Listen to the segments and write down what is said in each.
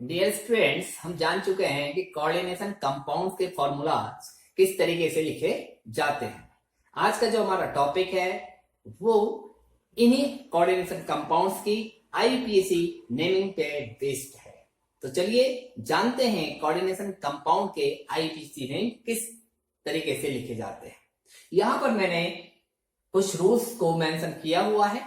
Dear students, हम जान चुके हैं कि कोऑर्डिनेशन कंपाउंड्स के फॉर्मूलाज किस तरीके से लिखे जाते हैं। आज का जो हमारा टॉपिक है वो इन्हीं कोऑर्डिनेशन कंपाउंड्स की आईयूपीएसी नेमिंग पे बेस्ड है। तो चलिए जानते हैं कोऑर्डिनेशन कंपाउंड के आईयूपीएसी नेम किस तरीके से लिखे जाते हैं। यहां पर मैंने कुछ रूल्स को मेंशन किया हुआ है,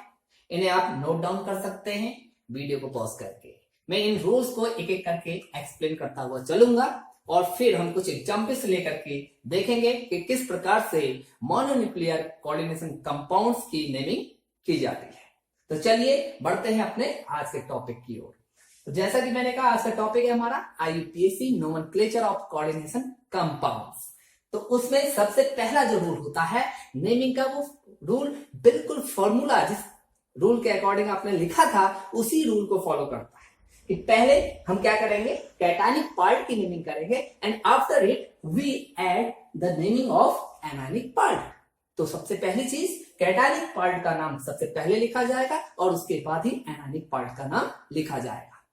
इन्हें आप नोट डाउन कर सकते हैं वीडियो को पॉज करके। मैं इन रूल्स को एक एक करके एक्सप्लेन करता हुआ चलूंगा और फिर हम कुछ एग्जाम्पल्स लेकर के देखेंगे कि किस प्रकार से मोनोन्यूक्लियर कोऑर्डिनेशन कंपाउंड्स की नेमिंग की जाती है। तो चलिए बढ़ते हैं अपने आज के टॉपिक की ओर। तो जैसा कि मैंने कहा, आज का टॉपिक है हमारा IUPAC nomenclature of coordination compounds. तो उसमें सबसे पहला जो रूल होता है नेमिंग का, वो रूल बिल्कुल फॉर्मूला जिस रूल के अकॉर्डिंग आपने लिखा था उसी रूल को फॉलो करता है कि पहले हम क्या करेंगे, कैटायनिक पार्ट की नेमिंग करेंगे and after it we add the naming of anionic part. तो सबसे पहली चीज कैटायनिक पार्ट का नाम सबसे पहले लिखा जाएगा और उसके बाद ही एनायनिक पार्ट का नाम लिखा जाएगा,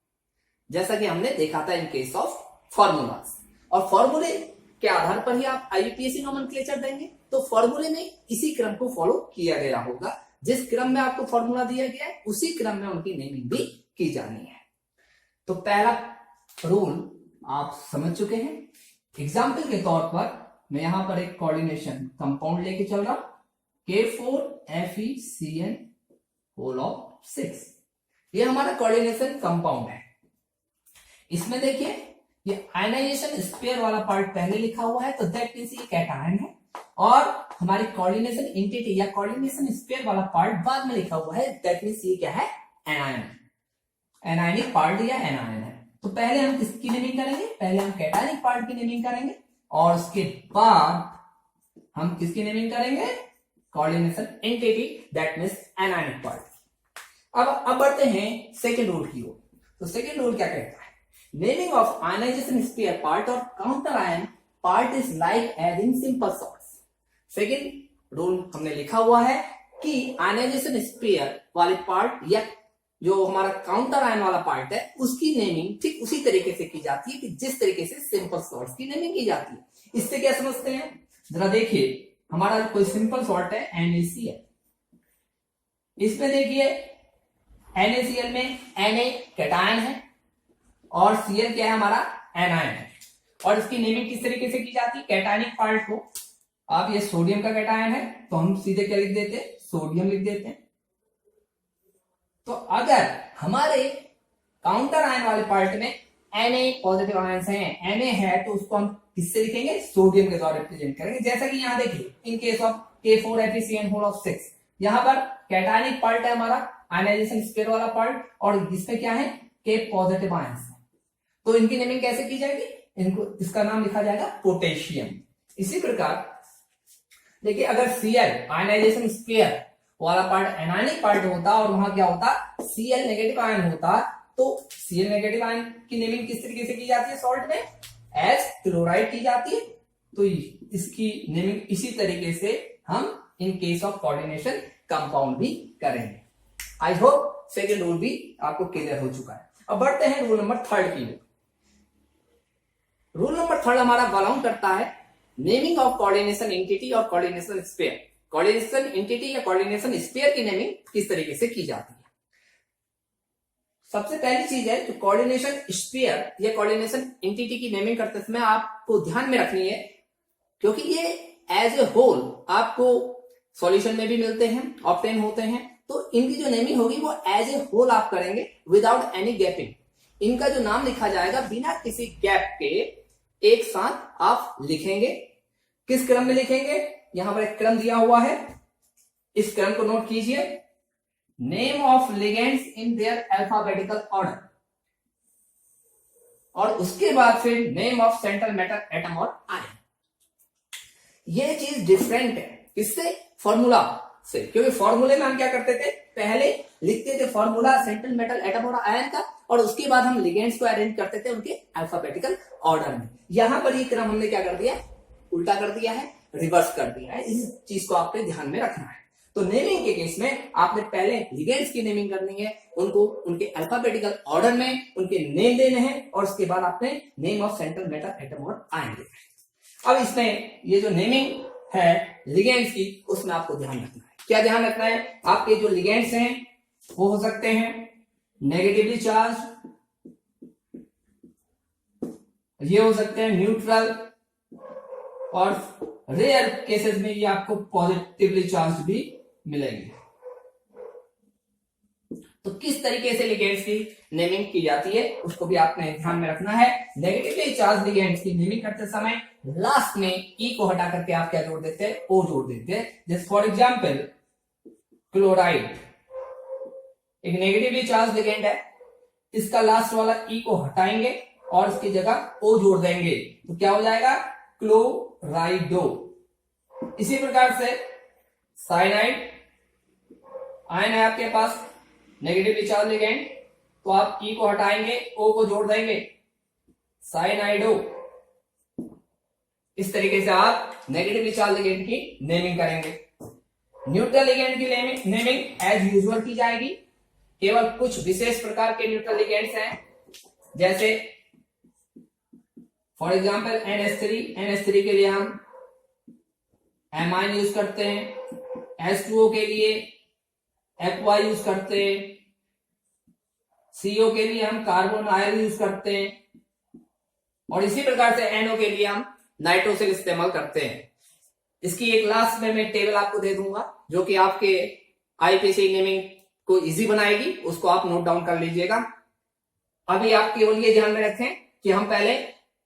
जैसा कि हमने देखा था इन केस ऑफ फॉर्मूलाज। और फॉर्मूले के आधार पर ही आप आईयूपीएसी नोमेनक्लेचर देंगे। तो फॉर्मूले में इसी क्रम को फॉलो किया गया होगा, जिस क्रम में आपको फॉर्मूला दिया गया है उसी क्रम में उनकी नेमिंग भी की जानी है। तो पहला रूल आप समझ चुके हैं। एग्जाम्पल के तौर पर मैं यहां पर एक कोऑर्डिनेशन कंपाउंड लेके चल रहा हूं, K4FeCN होल ऑफ 6। ये हमारा कोऑर्डिनेशन कंपाउंड है। इसमें देखिए ये आयनाइजेशन स्पेयर वाला पार्ट पहले लिखा हुआ है, तो दैट मींस ये कैटायन है, और हमारी कोऑर्डिनेशन एंटिटी या कोऑर्डिनेशन स्पेयर वाला पार्ट बाद में लिखा हुआ है, दैट मींस ये क्या है, एनायन, एनायनिक पार्ट या एनायन है। तो पहले हम किसकी नेमिंग करेंगे, पहले हम कैटायनिक पार्ट की नेमिंग करेंगे और उसके बाद हम किसकी नेमिंग करेंगे, coordination entity that means anionic part. अब बढ़ते हैं सेकेंड रूल की ओर। तो सेकेंड रूल क्या कहता है, naming of ionization sphere part और counter ion part is like as in simple salts. Second rule हमने लिखा हुआ है कि आयनाइजेशन स्पेयर वाले पार्ट या जो हमारा काउंटर आयन वाला पार्ट है उसकी नेमिंग ठीक उसी तरीके से की जाती है कि जिस तरीके से सिंपल सॉल्ट्स की नेमिंग की जाती है। इससे क्या समझते हैं, जरा देखिए, हमारा कोई सिंपल सॉल्ट है NaCl। इसमें देखिए NaCl में Na कैटायन है और Cl क्या है, हमारा एनायन है। और इसकी नेमिंग किस तरीके से की जाती है, कैटायनिक पार्ट को, अब ये सोडियम का कैटायन है तो हम सीधे क्या लिख देते हैं, सोडियम लिख देते हैं। तो अगर हमारे काउंटर आयन वाले पार्ट में Na पॉजिटिव आयंस हैं, Na है, तो उसको हम किससे लिखेंगे, सोडियम के द्वारा रिप्रेजेंट करेंगे। जैसा कि यहाँ देखिए in case of K4FeCN whole of 6, यहाँ पर कैटायनिक पार्ट है हमारा आयनाइजेशन स्पेयर वाला पार्ट और इसमें क्या है, K पॉजिटिव आयंस है। तो इनकी नेमिंग कैसे की जाएगी, इनको इसका नाम लिखा जाएगा पोटेशियम। इसी प्रकार देखिए अगर Cl आयनाइजेशन स्पेयर वाला पार्ट एनायनिक पार्ट होता और वहां क्या होता, Cl नेगेटिव आयन होता, तो Cl नेगेटिव आयन की नेमिंग किस तरीके से की जाती है, सॉल्ट में एज क्लोराइड की जाती है। तो इसकी नेमिंग इसी तरीके से हम इन केस ऑफ कोऑर्डिनेशन कंपाउंड भी करेंगे। आई होप सेकेंड रूल भी आपको क्लियर हो चुका है। अब बढ़ते हैं रूल नंबर थर्ड की ओर। रूल नंबर थर्ड हमारा बिलोंग करता है नेमिंग ऑफ कोऑर्डिनेशन एंटिटी और कोऑर्डिनेशन स्पेयर। कोऑर्डिनेशन एंटिटी या कोऑर्डिनेशन स्पेयर की नेमिंग किस तरीके से की जाती है। सबसे पहली चीज है जो कोऑर्डिनेशन स्पेयर या कोऑर्डिनेशन एंटिटी की नेमिंग करते समय आपको ध्यान में रखनी है, क्योंकि ये एज ए होल आपको सॉल्यूशन में भी मिलते हैं, ऑब्टेन होते हैं। तो इनकी जो नेमिंग होगी वो एज ए होल आप करेंगे विदाउट एनी गैपिंग। इनका जो नाम लिखा जाएगा बिना किसी गैप के एक साथ आप लिखेंगे। किस क्रम में लिखेंगे, यहां पर एक क्रम दिया हुआ है, इस क्रम को नोट कीजिए, name of ligands in their alphabetical order, और उसके बाद फिर name of central matter atom और आयन। ये चीज डिफरेंट है किससे, फॉर्मूला से, क्योंकि फॉर्मूले में हम क्या करते थे, पहले लिखते थे फॉर्मूला सेंट्रल मेटल एटम और आयन का, और उसके बाद हम लिगेंड्स को अरेंज करते थे उनके अल्फाबेटिकल ऑर्डर में। यहां पर ये क्रम हमने क्या कर दिया, उल्टा कर दिया है, रिवर्स कर दिया है। इस चीज को आपके ध्यान में रखना है। तो नेमिंग के केस में आपने पहले लिगेंड्स की नेमिंग करनी है, उनको उनके अल्फाबेटिकल ऑर्डर में उनके नेम देने हैं और उसके बाद आपने name of central metal atom और आयन देना है। अब इसमें ये जो नेमिंग है लिगेंड्स की, उसमें आपको ध्यान रखना है। क्या ध्यान रखना है? आपके जो लिगेंड्स हैं वो हो सकते हैं नेगेटिवली चार्ज, ये हो सकते हैं न्यूट्रल, और रेयर केसेस में ये आपको पॉजिटिवली चार्ज भी मिलेंगे। तो किस तरीके से लिगेंड्स की नेमिंग की जाती है उसको भी आपने ध्यान में रखना है। नेगेटिवली चार्ज लिगेंड्स की नेमिंग करते समय लास्ट में ई को हटा करके आप क्या जोड़ देते हैं? ओ जोड़ देते हैं। जैसे फॉर एग्जांपल क्लोराइड एक नेगेटिवली चार्ज लिगेंड है, इसका लास्ट वाला ई को हटाएंगे और इसकी जगह ओ जोड़ देंगे तो क्या हो जाएगा? क्लोराइडो। इसी प्रकार से साइनाइड आयन है आपके पास नेगेटिवली चार्ज लिगेंड, तो आप ई को हटाएंगे, ओ को जोड़ देंगे, साइनाइडो। इस तरीके से आप नेगेटिवली चार्ज लिगेंड की नेमिंग करेंगे। न्यूट्रल लिगेंड की नेमिंग एज यूजुअल की जाएगी। केवल कुछ विशेष प्रकार के न्यूट्रल लिगेंड्स हैं, जैसे फॉर एग्जांपल NH3 के लिए हम एमाइन यूज करते हैं, H2O के लिए FY यूज करते हैं, CO के लिए हम कार्बन आयल यूज करते हैं, और इसी प्रकार से NO के लिए हम नाइट्रोसिल इस्तेमाल करते हैं। इसकी एक लास्ट में मैं टेबल आपको दे दूंगा जो कि आपके IPC नेमिंग को इजी बनाएगी, उसको आप नोट डाउन कर लीजिएगा। अभी आप केवल ये ध्यान में रखें कि हम पहले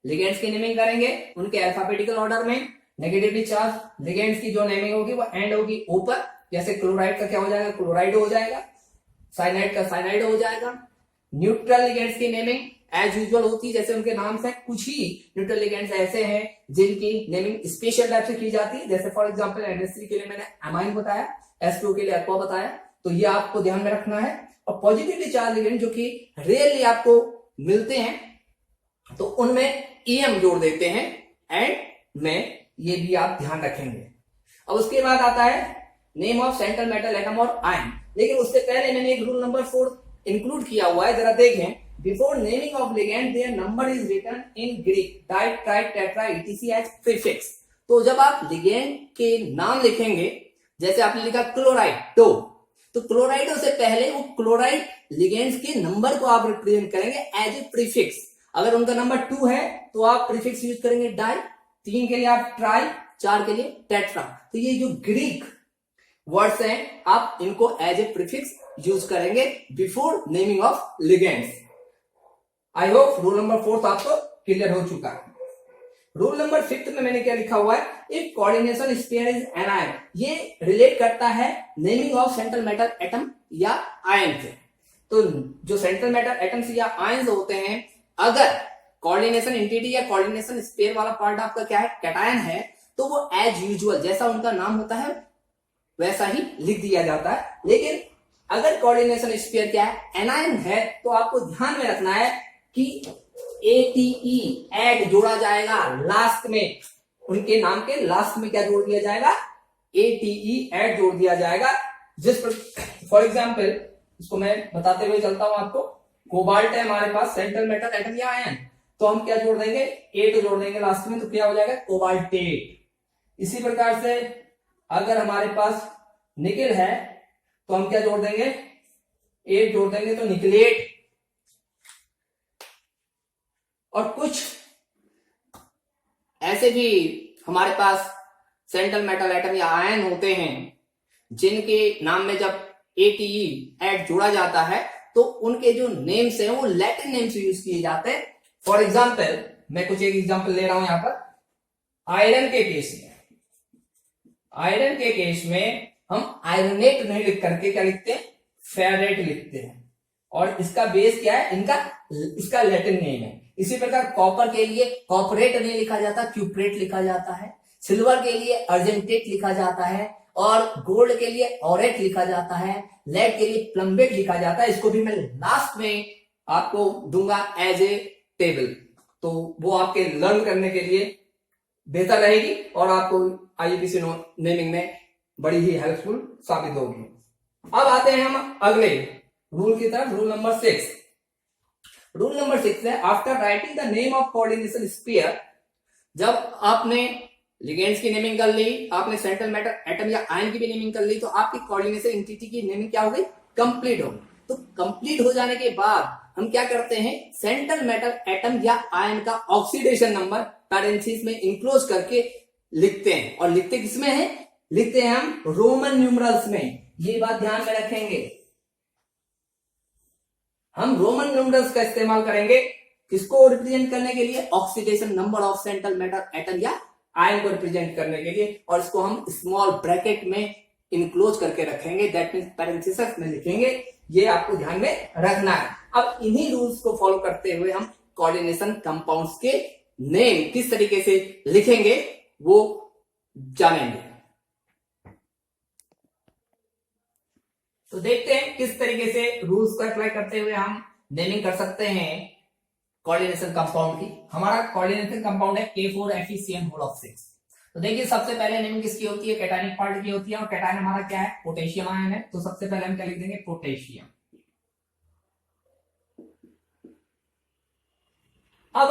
लिगेंड्स की नेमिंग करेंगे उनके अल्फाबेटिकल ऑर्डर में। नेगेटिवली चार्ज लिगेंड्स की जो नेमिंग होगी वो एंड होगी ओ पर, जैसे क्लोराइड का क्या हो जाएगा? क्लोराइड हो जाएगा, साइनाइड का साइनाइड हो जाएगा। न्यूट्रल लिगेंड्स की नेमिंग एज यूजुअल होती है, जैसे उनके नाम से कुछ ही न्यूट्रल लिगेंड्स ऐसे हैं जिनकी नेमिंग स्पेशल टाइप से की जाती है। जैसे फॉर एग्जांपल NH3 के लिए मैंने अमाइन बताया, H2O के लिए एक्वा बताया, तो ये आपको ध्यान में रखना है। और पॉजिटिवली चार्ज लिगेंड जो कि रेयरली आपको मिलते हैं तो उनमें EM जोड़ देते हैं एंड में, ये भी आप ध्यान रखेंगे। अब उसके बाद आता है name of central metal atom और आयन, लेकिन उससे पहले मैंने एक रूल नंबर 4 इंक्लूड किया हुआ है, जरा देखें। Before naming of ligand their number is written in Greek di tri tetra etc as prefix. तो जब आप लिगेंड के नाम लिखेंगे, जैसे आपने लिखा क्लोराइडो, तो क्लोराइडो से पहले वो क्लोराइड लिगेंड्स के नंबर को आप रिप्रेजेंट करेंगे एज ए प्रीफिक्स। अगर उनका नंबर 2 है तो आप प्रीफिक्स यूज करेंगे डाई, 3 के लिए आप ट्राई, 4 के लिए टेट्रा। तो ये जो ग्रीक वर्ड्स हैं आप इनको एज ए प्रीफिक्स यूज करेंगे before naming of ligands. I hope rule number 4 आपको क्लियर हो चुका है। रूल नंबर 5 में मैंने क्या लिखा हुआ है? If coordination sphere is anion, ये रिलेट करता है naming of central metal atom या आयन से। तो जो सेंट्रल मेटल एटम्स या आयन्स होते हैं, अगर कोऑर्डिनेशन एंटिटी या कोऑर्डिनेशन स्पेयर वाला पार्ट आपका क्या है? कैटायन है, तो वो एज यूजुअल जैसा उनका नाम होता है वैसा ही लिख दिया जाता है। लेकिन अगर कोऑर्डिनेशन स्पेयर क्या है? एनायन है, तो आपको ध्यान में रखना है कि ATE एड जोड़ा जाएगा लास्ट में, उनके नाम के लास्ट में क्या जोड़ दिया जाएगा? ATE एड जोड़ दिया जाएगा। जिस पर फॉर एग्जांपल इसको मैं बताते हुए चलता हूं आपको, कोबाल्ट है हमारे पास सेंट्रल मेटल एटम या आयन, तो हम क्या जोड़ देंगे? एट जोड़ देंगे लास्ट में, तो क्या हो जाएगा? कोबाल्टेट। इसी प्रकार से अगर हमारे पास निकेल है तो हम क्या जोड़ देंगे? एट जोड़ देंगे तो निकलेट। और कुछ ऐसे भी हमारे पास सेंट्रल मेटल एटम या आयन होते हैं जिनके नाम में जब ATE एड जोड़ा जाता है तो उनके जो नेम्स हैं वो लैटिन नेम्स यूज किए जाते हैं। फॉर एग्जाम्पल मैं कुछ एक एग्जाम्पल ले रहा हूं यहां पर। आयरन के केस में हम आयरनेट नहीं लिख करके क्या लिखते हैं? फेरेट लिखते हैं, और इसका बेस क्या है? इसका लैटिन नेम है। इसी प्रकार कॉपर के लिए कॉपरेट नहीं लिखा जाता, क्यूप्रेट लिखा जाता है। सिल्वर के लिए अर्जेंटेट लिखा जाता है, और गोल्ड के लिए ऑरेट लिखा जाता है। लेड के लिए प्लम्बेट लिखा जाता है। इसको भी मैं लास्ट में आपको दूंगा एज ए टेबल, तो वो आपके लर्न करने के लिए बेहतर रहेगी और आपको IUPAC नेमिंग में बड़ी ही हेल्पफुल साबित होगी। अब आते हैं हम अगले रूल की तरफ, रूल नंबर 6। रूल नंबर 6 है after writing the name of coordination sphere, जब आपने लिगेंड्स की नेमिंग कर ली, आपने सेंट्रल मैटर एटम या आयन की भी नेमिंग कर ली, तो आपकी कोऑर्डिनेशन एंटिटी की नेमिंग क्या हो गई? कंप्लीट हो गई। तो कंप्लीट हो जाने के बाद हम क्या करते हैं? सेंट्रल मैटर एटम या आयन का ऑक्सीडेशन नंबर पैरेंथेसिस में इंक्लोज करके लिखते हैं। और लिखते किसमें है? लिखते हैं हम रोमन न्यूमरल्स में। ये बात ध्यान में रखेंगे, हम रोमन न्यूमरल्स का इस्तेमाल करेंगे किसको रिप्रेजेंट करने के लिए? Oxidation number of central matter atom या आयन को रिप्रेजेंट करने के लिए। और इसको हम स्मॉल ब्रैकेट में इनक्लोज करके रखेंगे, दैट मींस पैरेंथेसिस में लिखेंगे। ये आपको ध्यान में रखना है। अब इन्हीं रूल्स को फॉलो करते हुए हम कोऑर्डिनेशन कंपाउंड्स के नेम किस तरीके से लिखेंगे वो जानेंगे। तो देखते हैं किस तरीके से रूल्स को अप्लाई करते हुए हम नेमिंग कर सकते हैं कोऑर्डिनेशन कंपाउंड की। हमारा कोऑर्डिनेशन कंपाउंड है K4FeCN6। तो देखिए सबसे पहले नेमिंग किसकी होती है? कैटायनिक पार्ट की होती है। और कैटायन हमारा क्या है? पोटेशियम आयन है। तो सबसे पहले हम क्या लिख देंगे? पोटेशियम। अब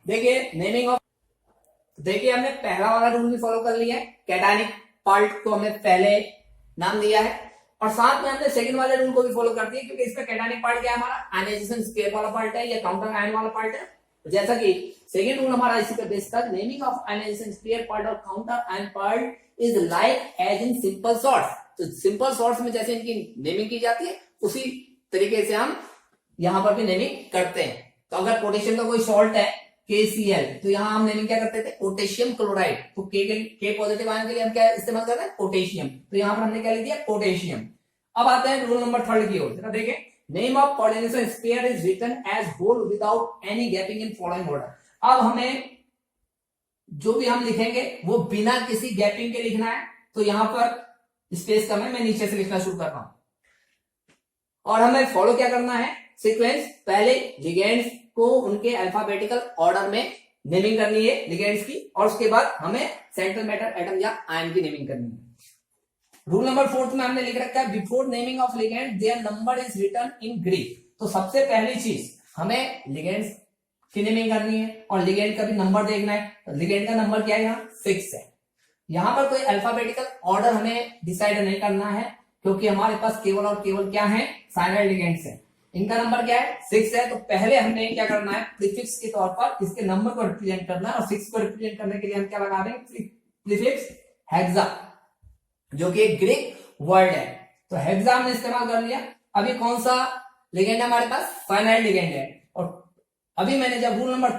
देखिए नेमिंग ऑफ, देखिए हमने पहला वाला रूल भी फॉलो कर लिया है, कैटायनिक पार्ट को हमने पहले नाम दिया है। और साथ में हमने सेकंड वाले रूल को भी फॉलो कर दिया, क्योंकि इसका कैटायनिक पार्ट क्या है? हमारा आयनाइजेशन स्क्वायर वाला पार्ट है या काउंटर आयन वाला पार्ट है। जैसा कि सेकंड रूल हमारा इसी पे बेस्ड था, naming of ionization sphere part और counter ion part is like as in simple salts. तो सिंपल सॉर्ट्स में जैसे इनकी नेमिंग की जाती है उसी तरीके से हम यहां पर भी नेमिंग करते हैं। तो अगर पोटेशियम का कोई सॉल्ट है KCl, तो यहां हम नेमिंग क्या करते थे? Potassium chloride. तो के पॉजिटिव आयन के लिए हम क्या इस्तेमाल करते हैं? पोटेशियम। तो यहां पर हमने क्या लिख दिया? पोटेशियम। अब आते हैं रूल नंबर 3 की ओर। जरा देखें, name of coordination sphere is written as whole without any gapping in following order. अब हमें जो भी हम लिखेंगे वो बिना किसी गैपिंग के लिखना है। तो यहां पर स्पेस कम है, मैं नीचे से लिखना शुरू कर रहा हूं। और हमें फॉलो क्या करना है? सीक्वेंस, पहले लिगेंड्स को उनके अल्फाबेटिकल ऑर्डर में नेमिंग करनी है लिगेंड्स की, और उसके बाद हमें सेंट्रल मैटर एटम या आयन की नेमिंग करनी है। रूल नंबर 4 में हमने लिख रखा है before naming of ligand their number is written in Greek. तो सबसे पहली चीज हमें लिगेंड्स की नेमिंग करनी है और लिगेंड का भी नंबर देखना है। तो लिगेंड का नंबर क्या है? यहाँ 6 है। यहां पर कोई अल्फाबेटिकल ऑर्डर हमें डिसाइड नहीं करना है, क्योंकि हमारे पास केवल और केवल क्या है? साइनाइड लिगेंड्स है। इनका नंबर क्या है? 6 है। तो पहले हमने क्या करना है? प्रीफिक्स के तौर पर इसके नंबर को रिप्रेजेंट करना है। और 6 को रिप्रेजेंट करने के लिए हम क्या लगा देंगे? प्रीफिक्स हेक्सा, जो कि एक ग्रीक वर्ड है। तो हेक्सा हमने इस्तेमाल कर लिया। अभी कौन सा लिगेंड है हमारे पास? साइनाइड लिगेंड है। और अभी मैंने जब रूल नंबर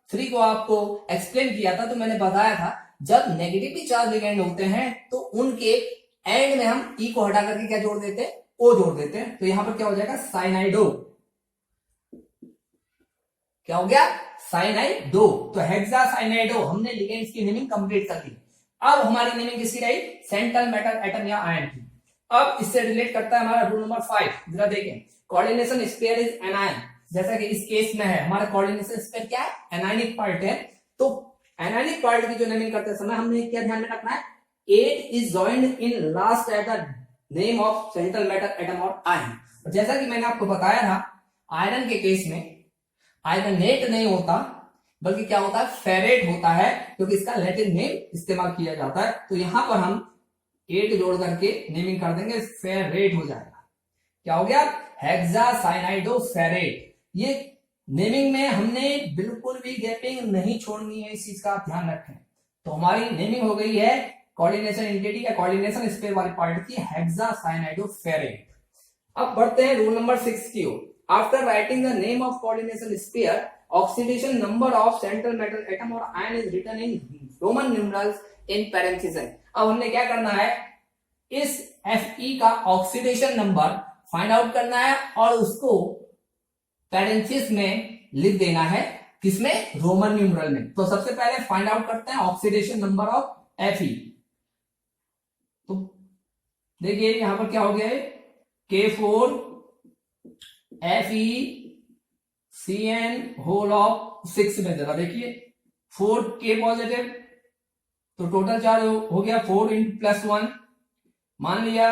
3 को आपको एक्सप्लेन किया था तो मैंने बताया था जब नेगेटिवली चार्ज लिगेंड होते हैं तो उनके एंड में हम ई को हटा करके क्या जोड़ देते हैं? ओ जोड़ देते हैं। तो यहां पर क्या हो जाएगा? साइनाइडो। क्या हो गया? साइनाइडो। तो हेक्सा साइनाइडो, हमने लिगेंड्स की नेमिंग कंप्लीट कर ली। अब हमारी नेमिंग किसकी रही? सेंट्रल मैटर एटम या आयन की। अब इससे रिलेट करता है हमारा रूल नंबर 5। जरा देखें, कोऑर्डिनेशन स्फीयर इज एनायन। जैसा कि इस केस में है, हमारा कोऑर्डिनेशन स्फीयर क्या है? एनायनिक पार्ट है। तो एनायनिक पार्ट की जो नेमिंग करते समय हमने क्या ध्यान में रखना है? 8 is joined in last at the name of central matter atom और आयन। जैसा कि मैंने आपको बताया था, आयरन के केस में आयरनेट नहीं होता बल्कि क्या होता है? फेरेट होता है, क्योंकि इसका लैटिन नेम इस्तेमाल किया जाता है। तो यहां पर हम 8 जोड़ करके नेमिंग कर देंगे, फेरेट हो जाएगा। क्या हो गया? हेक्सासाइनाइडो फेरेट। ये नेमिंग में हमने बिल्कुल भी गैपिंग नहीं छोड़नी है, इस चीज का आप ध्यान रखें। तो हमारी नेमिंग हो गई है कोऑर्डिनेशन एंटिटी या कोऑर्डिनेशन स्फीयर वाली पार्ट की हेक्सासाइनाइडो फेरेट। अब बढ़ते हैं रूल नंबर 6 की ओर। After writing the name of coordination sphere, oxidation number of central metal atom और ion is written in Roman numerals in parenthesis. अब हमने क्या करना है? इस Fe का ऑक्सीडेशन नंबर फाइंड आउट करना है और उसको पैरेंथेसिस में लिख देना है। किसमें? रोमन न्यूमरल में। तो सबसे पहले फाइंड आउट करते हैं ऑक्सीडेशन नंबर ऑफ Fe। तो देखिए यहां पर क्या हो गया है? K4 FeCN6 में। जरा देखिए, 4 K पॉजिटिव तो टोटल चार्ज हो गया 4 इंटू प्लस 1। मान लिया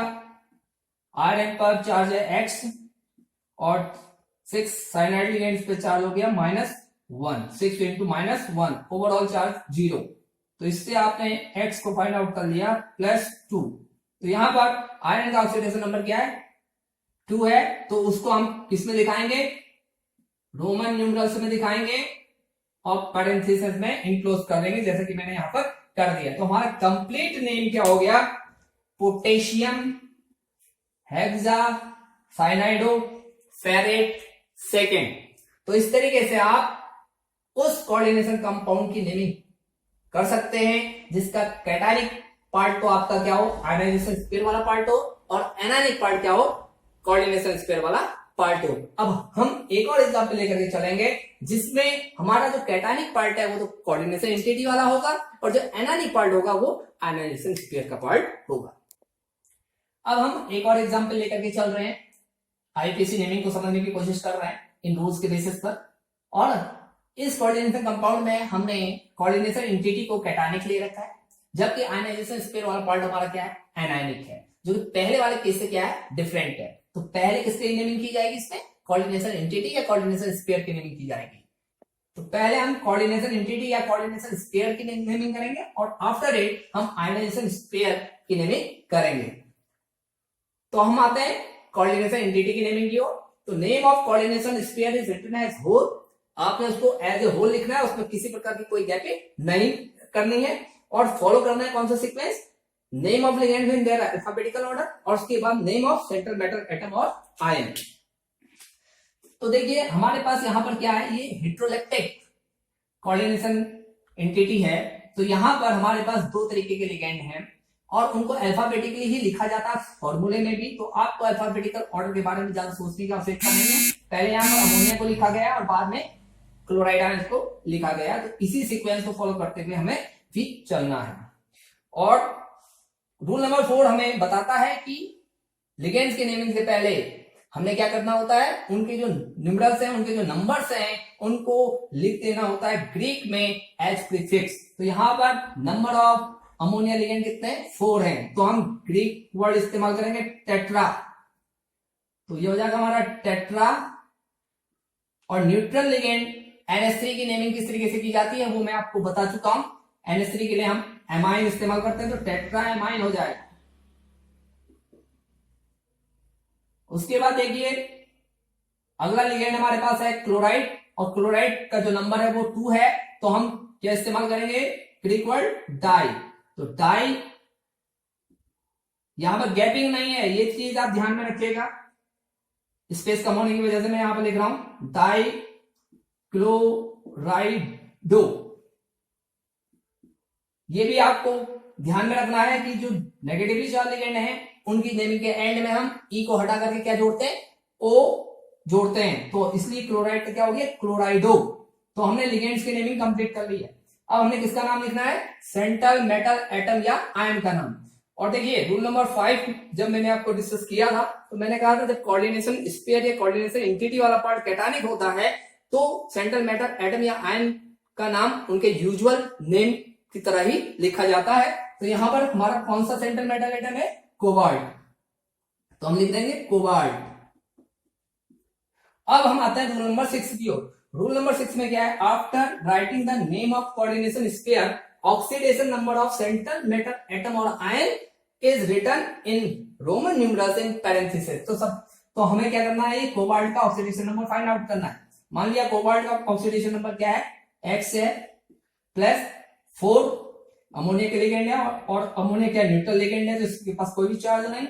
आयरन पर चार्ज है x और 6 साइनाइड लिगेंड्स पे चार्ज हो गया -1। 6 इंटू -1 ओवरऑल चार्ज 0। तो इससे आपने x को फाइंड आउट कर लिया +2। तो यहां पर आयरन का ऑक्सीडेशन नंबर क्या है 2 है, तो उसको हम किस में दिखाएंगे रोमन न्यूमरल्स में दिखाएंगे और पैरेंथेसिस में इंक्लोज कर देंगे जैसे कि मैंने यहां पर कर दिया। तो हमारा कंप्लीट नेम क्या हो गया पोटेशियम हेक्सा साइनाइडो फेरेट सेकेंड। तो इस तरीके से आप उस कोऑर्डिनेशन कंपाउंड की नेमिंग कर सकते हैं जिसका कैटायनिक पार्ट तो आपका क्या हो आयनाइजेशन स्पेयर वाला पार्ट हो और एनायनिक पार्ट क्या हो कोऑर्डिनेशन स्पेयर वाला पार्ट हो। अब हम एक और एग्जांपल लेकर के चलेंगे जिसमें हमारा जो कैटायनिक पार्ट है वो तो कोऑर्डिनेशन एंटिटी वाला होगा और जो एनायनिक पार्ट होगा वो आयनाइजेशन स्पेयर का पार्ट होगा। अब हम एक और एग्जांपल लेकर के चल रहे हैं, आईपीसी नेमिंग को समझने की कोशिश कर रहे हैं इन रूल्स के बेसिस पर। और इस कोऑर्डिनेशन कंपाउंड में हमने कोऑर्डिनेशन एंटिटी को कैटायनिक ले रखा है, जबकि आयनाइजेशन स्पेयर वाला पार्ट हमारा क्या है एनायनिक है, जो कि पहले वाले केस से क्या है डिफरेंट है। तो पहले किसकी नेमिंग की जाएगी इसमें कोऑर्डिनेशन एंटिटी या कोऑर्डिनेशन स्पेयर की नेमिंग की जाएगी। तो पहले हम कोऑर्डिनेशन एंटिटी या कोऑर्डिनेशन स्पेयर की नेमिंग करेंगे और आफ्टर इट हम आयनाइजेशन स्पेयर की नेमिंग करेंगे। तो हम आते हैं कोऑर्डिनेशन एंटिटी की नेमिंग की ओर। तो name of coordination sphere is written as whole. आपने उसको एज ए होल लिखना है, उसमें किसी प्रकार की कोई गैपिंग नहीं करनी है और फॉलो करना है कौन सा sequence name of ligand in their alphabetical order और उसके बाद name of central matter atom और आयन। तो देखिए हमारे पास यहां पर क्या है ये हेटेरोलेक्टिक कोऑर्डिनेशन एंटिटी है। तो यहां पर हमारे पास दो तरीके के लिगेंड हैं और उनको अल्फाबेटिकली ही लिखा जाता है फॉर्मूले में भी। तो आपको अल्फाबेटिकल ऑर्डर के बारे में ज्यादा सोचने की आवश्यकता नहीं है। पहले यहां पर अमोनिया को लिखा गया और बाद में क्लोराइड आयन को लिखा गया। तो इसी सीक्वेंस को फॉलो करते हुए हमें भी चलना है। और रूल नंबर 4 हमें बताता है कि लिगेंड्स की नेमिंग से पहले हमें क्या करना होता है उनके जो न्यूमरल्स हैं उनके जो नंबर्स हैं उनको लिख देना होता है ग्रीक में एज प्रीफिक्स। तो यहां पर नंबर ऑफ अमोनिया लिगेंड कितने 4 हैं, तो हम ग्रीक वर्ड इस्तेमाल करेंगे टेट्रा। तो ये हो जाएगा हमारा टेट्रा। और न्यूट्रल लिगेंड NH3 की नेमिंग किस तरीके से की जाती है वो मैं आपको बता चुका हूं। NH3 के लिए हम एमाइन इस्तेमाल करते हैं तो टेट्रा एमाइन हो जाएगा। उसके बाद देखिए अगला लिगेंड हमारे पास है क्लोराइड और क्लोराइड का जो नंबर है वो 2 है। तो हम क्या इस्तेमाल करेंगे ग्रीक वर्ड डाई। तो डाई यहां पर गैपिंग नहीं है, ये चीज आप ध्यान में रखिएगा। स्पेस कम होने की वजह से मैं यहां पर लिख रहा हूं डाई क्लोराइडो। ये भी आपको ध्यान में रखना है कि जो नेगेटिवली चार्ज लिगेंड है उनकी नेमिंग के एंड में हम ई को हटा करके क्या जोड़ते हैं ओ जोड़ते हैं। तो इसलिए क्लोराइड का क्या हो गया क्लोराइडो। तो हमने लिगेंड्स की नेमिंग कंप्लीट कर ली है। अब हमने किसका नाम लिखना है सेंट्रल मेटल एटम या आयन का नाम। और देखिए रूल नंबर 5 जब मैंने आपको डिस्कस किया था तो मैंने कहा था जब कोऑर्डिनेशन स्फीयर या कोऑर्डिनेशन एंटिटी वाला पार्ट कैटायनिक होता है तो सेंट्रल मेटल एटम या आयन का नाम उनके यूजुअल नेम की तरह ही लिखा जाता है। तो यहां पर हमारा कौन सा सेंट्रल मेटल एटम है कोबाल्ट। तो हम लिख देंगे कोबाल्ट। अब हम आते हैं रूल नंबर 6 की ओर। रूल नंबर 6 में क्या है after writing the name of coordination sphere oxidation number of central metal atom और ion is written in Roman numerals in parenthesis. तो हमें क्या करना है कोबाल्ट का ऑक्सीडेशन नंबर फाइंड आउट करना है। मान लिया कोबाल्ट का ऑक्सीडेशन नंबर क्या है X है +4 अमोनिया के लिगेंड है और अमोनिया क्या न्यूट्रल लिगेंड है तो इसके पास कोई भी चार्ज नहीं,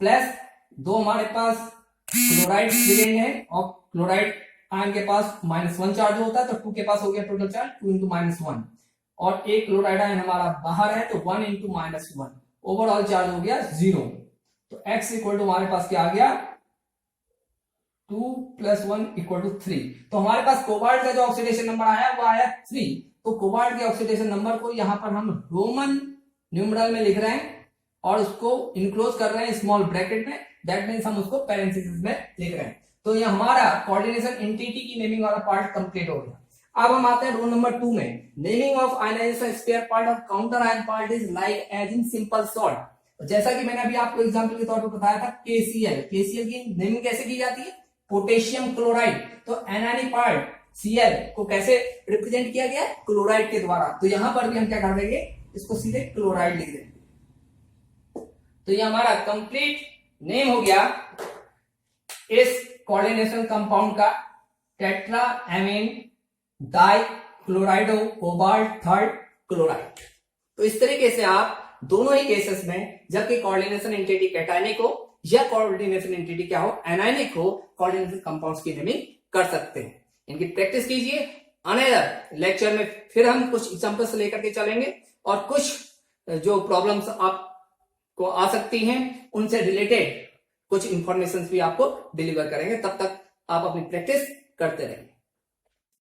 +2 हमारे पास क्लोराइड लिगेंड है और क्लोराइड आयन के पास -1 चार्ज होता है तो 2 के पास हो गया टोटल चार्ज 2 × -1 और एक क्लोराइड आयन हमारा बाहर है तो 1 × -1 ओवरऑल चार्ज हो गया 0। तो x इक्वल टू हमारे पास क्या आ गया 2 + 1 = 3। तो हमारे पास कोबाल्ट का जो ऑक्सीडेशन नंबर आया वो आया 3। तो कोबाल्ट के ऑक्सीडेशन नंबर को यहां पर हम रोमन न्यूमरल में लिख रहे हैं और उसको इनक्लोज कर रहे हैं स्मॉल ब्रैकेट में। दैट मींस हम उसको पैरेंथेसिस में लिख रहे हैं। तो ये हमारा कोऑर्डिनेशन एंटिटी की नेमिंग वाला पार्ट कंप्लीट हो गया। अब हम आते हैं रूल नंबर 2 में, naming of ionization sphere part और counter ion part is like as in simple salt. जैसा कि मैंने अभी आपको एग्जांपल के तौर पर बताया था KCl, KCl की नेमिंग कैसे की जाती है, पोटेशियम क्लोराइड। तो एनायनिक पार्ट Cl को कैसे रिप्रेजेंट किया गया है, क्लोराइड के द्वारा। तो यहां पर भी हम क्या कर देंगे, इसको सीधे क्लोराइड लिख देंगे। तो ये हमारा कंप्लीट नेम हो गया इस कोऑर्डिनेशन कंपाउंड का, tetra amine die क्लोराइडो cobalt third chloride. तो इस तरीके से आप दोनों ही केसेस में, जबकि कोऑर्डिनेशन एंटिटी कैटायनिक हो या कोऑर्डिनेशन एंटिटी क्या हो, एनायनिक हो, कोऑर्डिनेशन कंपाउंड्स की नेमिंग कर सकते हैं। इनकी प्रैक्टिस कीजिए। अनदर लेक्चर में फिर हम कुछ एग्जांपल्स लेकर के चलेंगे और कुछ जो प्रॉब्लम्स आपको आ सकती हैं उनसे रिलेटेड कुछ इंफॉर्मेशन भी आपको डिलीवर करेंगे। तब तक आप अपनी प्रैक्टिस करते रहेंगे।